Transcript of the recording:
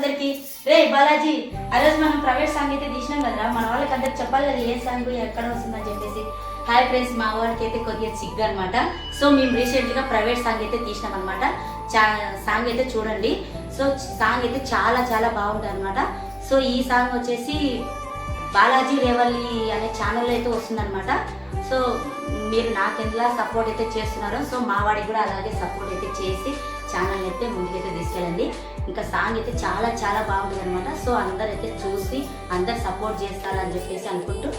అందరికి. రే బాలాజీ, ఆ రోజు మనం ప్రైవేట్ సాంగ్ అయితే తీసినాం కదరా, మన వాళ్ళకి అందరికి చెప్పాలి కదా ఏ సాంగ్ ఎక్కడ వస్తుందని చెప్పేసి. హాయ్ ఫ్రెండ్స్, మా వాళ్ళకి అయితే కొద్దిగా సిగ్గు అనమాట. సో మేము రీసెంట్ గా ప్రైవేట్ సాంగ్ అయితే తీసినాం అనమాట. సాంగ్ అయితే చూడండి. సో సాంగ్ అయితే చాలా చాలా బాగుంటుంది అనమాట. సో ఈ సాంగ్ వచ్చేసి బాలాజీ రేవల్లి అనే ఛానల్ అయితే వస్తుందన్నమాట. సో మీరు నాకు ఎంత సపోర్ట్ అయితే చేస్తున్నారో, సో మా వాడికి కూడా అలాగే సపోర్ట్ అయితే చేసి ఛానల్ అయితే ముందుకైతే తీసుకెళ్ళండి. ఇంకా సాంగ్ అయితే చాలా చాలా బాగుంటుంది అనమాట. సో అందరైతే చూసి అందరు సపోర్ట్ చేస్తారని చెప్పేసి అనుకుంటూ